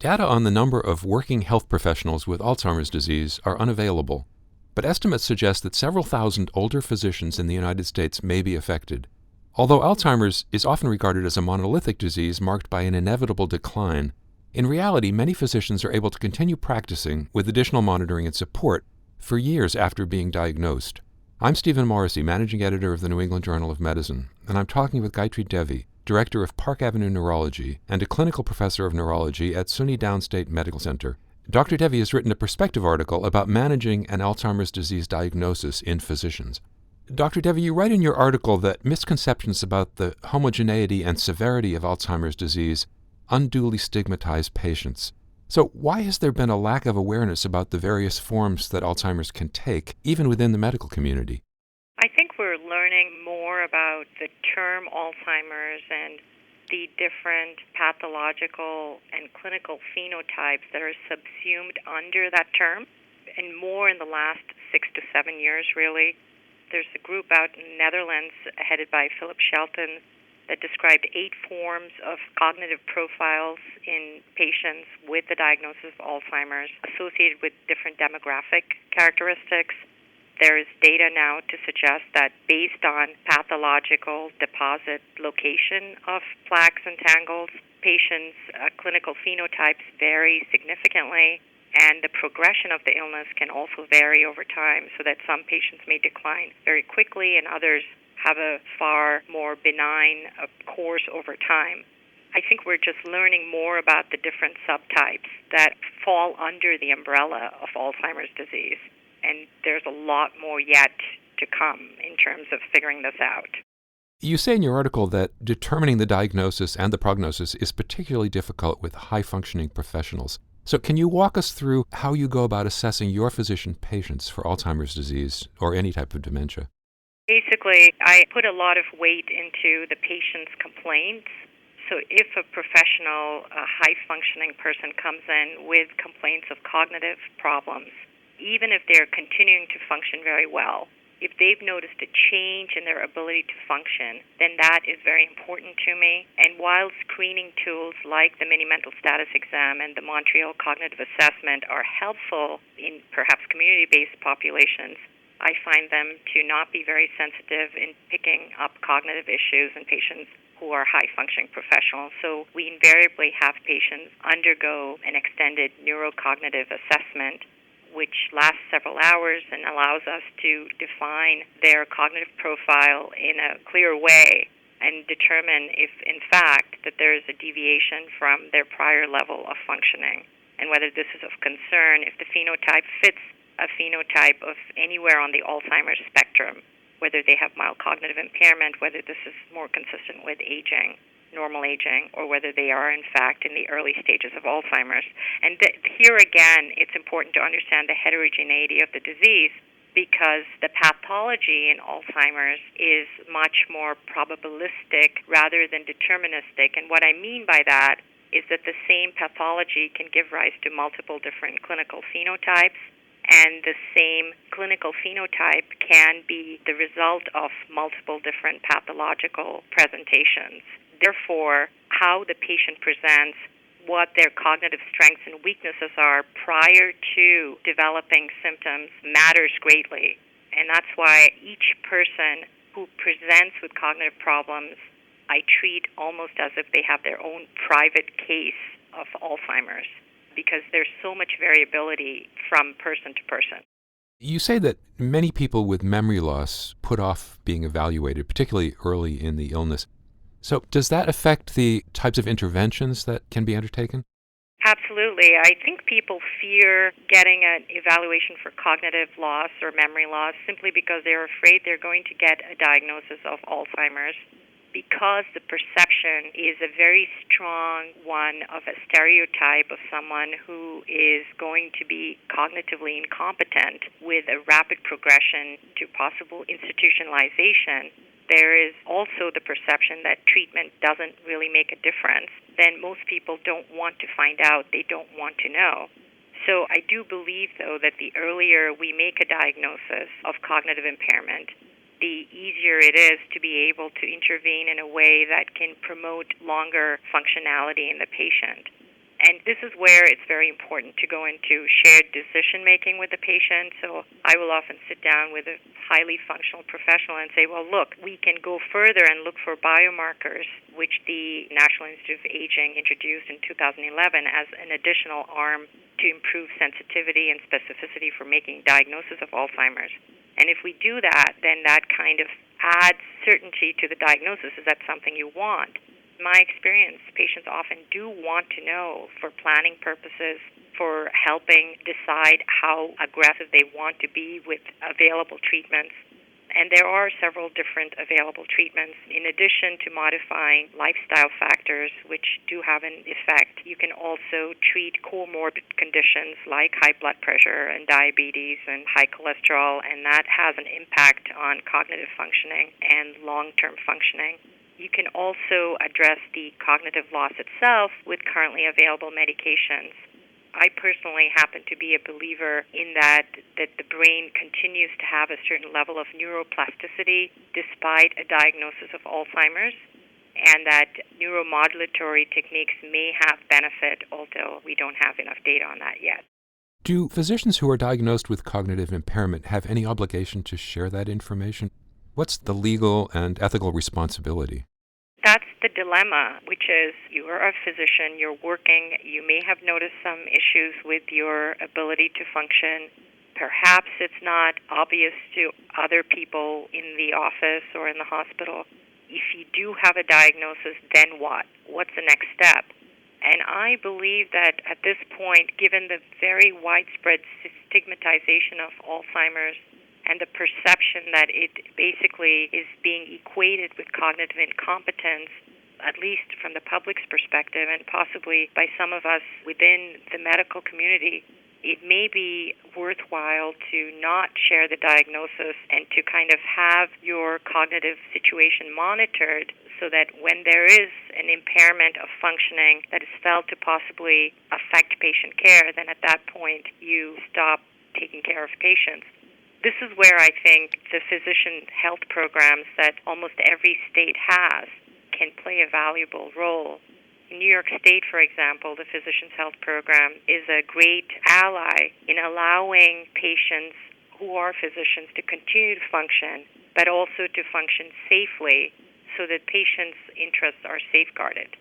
Data on the number of working health professionals with Alzheimer's disease are unavailable, but estimates suggest that several thousand older physicians in the United States may be affected. Although Alzheimer's is often regarded as a monolithic disease marked by an inevitable decline, in reality, many physicians are able to continue practicing with additional monitoring and support for years after being diagnosed. I'm Stephen Morrissey, managing editor of the New England Journal of Medicine, and I'm talking with Gayatri Devi, director of Park Avenue Neurology and a clinical professor of neurology at SUNY Downstate Medical Center. Dr. Devi has written a perspective article about managing an Alzheimer's disease diagnosis in physicians. Dr. Devi, you write in your article that misconceptions about the homogeneity and severity of Alzheimer's disease unduly stigmatize patients. So why has there been a lack of awareness about the various forms that Alzheimer's can take, even within the medical community? I think we're learning more about the term Alzheimer's and the different pathological and clinical phenotypes that are subsumed under that term, and more in the last 6 to 7 years, really. There's a group out in the Netherlands headed by Philip Shelton that described 8 forms of cognitive profiles in patients with the diagnosis of Alzheimer's associated with different demographic characteristics. There is data now to suggest that based on pathological deposit location of plaques and tangles, patients' clinical phenotypes vary significantly, and the progression of the illness can also vary over time, so that some patients may decline very quickly and others have a far more benign course over time. I think we're just learning more about the different subtypes that fall under the umbrella of Alzheimer's disease. And there's a lot more yet to come in terms of figuring this out. You say in your article that determining the diagnosis and the prognosis is particularly difficult with high-functioning professionals. So can you walk us through how you go about assessing your physician patients for Alzheimer's disease or any type of dementia? Basically, I put a lot of weight into the patient's complaints. So if a professional, a high-functioning person comes in with complaints of cognitive problems, even if they're continuing to function very well, if they've noticed a change in their ability to function, then that is very important to me. And while screening tools like the Mini Mental Status Exam and the Montreal Cognitive Assessment are helpful in perhaps community-based populations, I find them to not be very sensitive in picking up cognitive issues in patients who are high-functioning professionals. So we invariably have patients undergo an extended neurocognitive assessment, which lasts several hours and allows us to define their cognitive profile in a clear way and determine if, in fact, that there is a deviation from their prior level of functioning, and whether this is of concern if the phenotype fits a phenotype of anywhere on the Alzheimer's spectrum, whether they have mild cognitive impairment, whether this is more consistent with aging, normal aging, or whether they are, in fact, in the early stages of Alzheimer's. And here again, it's important to understand the heterogeneity of the disease, because the pathology in Alzheimer's is much more probabilistic rather than deterministic. And what I mean by that is that the same pathology can give rise to multiple different clinical phenotypes, and the same clinical phenotype can be the result of multiple different pathological presentations. Therefore, how the patient presents, what their cognitive strengths and weaknesses are prior to developing symptoms matters greatly. And that's why each person who presents with cognitive problems, I treat almost as if they have their own private case of Alzheimer's, because there's so much variability from person to person. You say that many people with memory loss put off being evaluated, particularly early in the illness. So does that affect the types of interventions that can be undertaken? Absolutely. I think people fear getting an evaluation for cognitive loss or memory loss simply because they're afraid they're going to get a diagnosis of Alzheimer's, because the perception is a very strong one of a stereotype of someone who is going to be cognitively incompetent with a rapid progression to possible institutionalization. There is also the perception that treatment doesn't really make a difference. Then most people don't want to find out. They don't want to know. So I do believe, though, that the earlier we make a diagnosis of cognitive impairment, the easier it is to be able to intervene in a way that can promote longer functionality in the patient. And this is where it's very important to go into shared decision-making with the patient. So I will often sit down with a highly functional professional and say, well, look, we can go further and look for biomarkers, which the National Institute of Aging introduced in 2011 as an additional arm to improve sensitivity and specificity for making diagnosis of Alzheimer's. And if we do that, then that kind of adds certainty to the diagnosis. Is that something you want? In my experience, patients often do want to know for planning purposes, for helping decide how aggressive they want to be with available treatments. And there are several different available treatments. In addition to modifying lifestyle factors, which do have an effect, you can also treat comorbid conditions like high blood pressure and diabetes and high cholesterol, and that has an impact on cognitive functioning and long-term functioning. You can also address the cognitive loss itself with currently available medications. I personally happen to be a believer in that the brain continues to have a certain level of neuroplasticity despite a diagnosis of Alzheimer's, and that neuromodulatory techniques may have benefit, although we don't have enough data on that yet. Do physicians who are diagnosed with cognitive impairment have any obligation to share that information? What's the legal and ethical responsibility? That's the dilemma, which is you are a physician, you're working, you may have noticed some issues with your ability to function. Perhaps it's not obvious to other people in the office or in the hospital. If you do have a diagnosis, then what? What's the next step? And I believe that at this point, given the very widespread stigmatization of Alzheimer's, and the perception that it basically is being equated with cognitive incompetence, at least from the public's perspective and possibly by some of us within the medical community, it may be worthwhile to not share the diagnosis and to kind of have your cognitive situation monitored so that when there is an impairment of functioning that is felt to possibly affect patient care, then at that point you stop taking care of patients. This is where I think the physician health programs that almost every state has can play a valuable role. In New York State, for example, the Physicians Health Program is a great ally in allowing patients who are physicians to continue to function, but also to function safely so that patients' interests are safeguarded.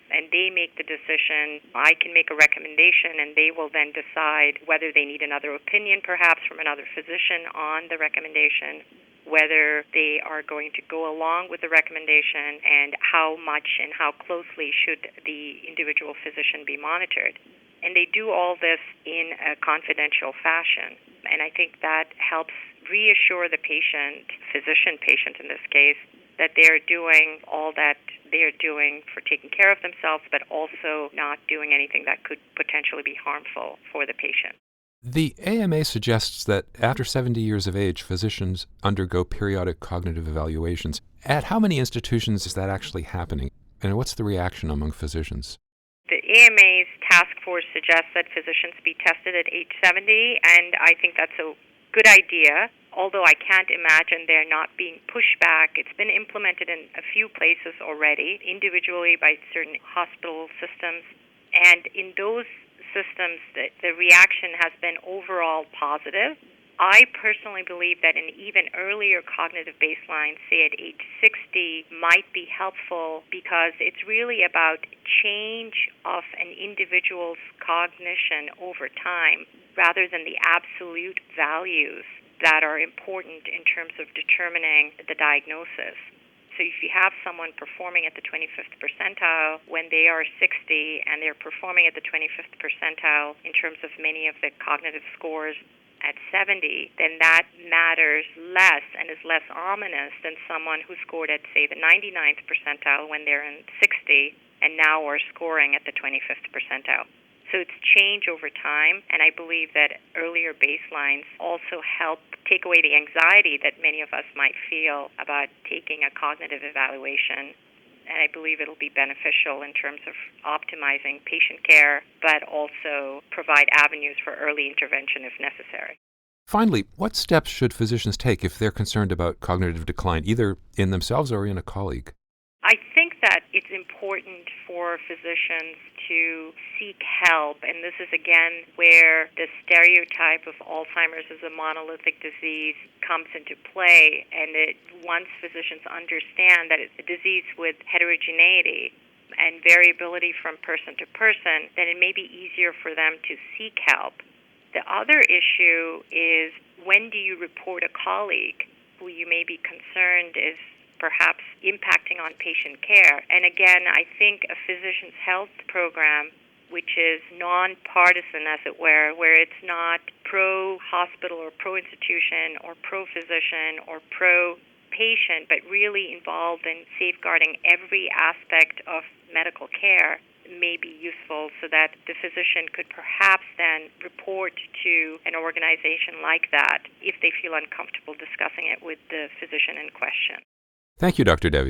And they make the decision. I can make a recommendation, and they will then decide whether they need another opinion, perhaps from another physician on the recommendation, whether they are going to go along with the recommendation, and how much and how closely should the individual physician be monitored. And they do all this in a confidential fashion. And I think that helps reassure the patient, physician-patient in this case, that they're doing all that they're doing for taking care of themselves, but also not doing anything that could potentially be harmful for the patient. The AMA suggests that after 70 years of age, physicians undergo periodic cognitive evaluations. At how many institutions is that actually happening, and what's the reaction among physicians? The AMA's task force suggests that physicians be tested at age 70, and I think that's a good idea. Although I can't imagine there not being pushback. It's been implemented in a few places already, individually by certain hospital systems. And in those systems, the reaction has been overall positive. I personally believe that an even earlier cognitive baseline, say at age 60, might be helpful because it's really about change of an individual's cognition over time rather than the absolute values that are important in terms of determining the diagnosis. So if you have someone performing at the 25th percentile when they are 60 and they're performing at the 25th percentile in terms of many of the cognitive scores at 70, then that matters less and is less ominous than someone who scored at, say, the 99th percentile when they're in 60 and now are scoring at the 25th percentile. So it's change over time, and I believe that earlier baselines also help take away the anxiety that many of us might feel about taking a cognitive evaluation. And I believe it'll be beneficial in terms of optimizing patient care, but also provide avenues for early intervention if necessary. Finally, what steps should physicians take if they're concerned about cognitive decline, either in themselves or in a colleague? I think that it's important important for physicians to seek help, and this is again where the stereotype of Alzheimer's as a monolithic disease comes into play, and once physicians understand that it's a disease with heterogeneity and variability from person to person, then it may be easier for them to seek help. The other issue is, when do you report a colleague who you may be concerned is perhaps impacting on patient care? And again, I think a physician's health program, which is nonpartisan, as it were, where it's not pro-hospital or pro-institution or pro-physician or pro-patient, but really involved in safeguarding every aspect of medical care, may be useful, so that the physician could perhaps then report to an organization like that if they feel uncomfortable discussing it with the physician in question. Thank you, Dr. Devi.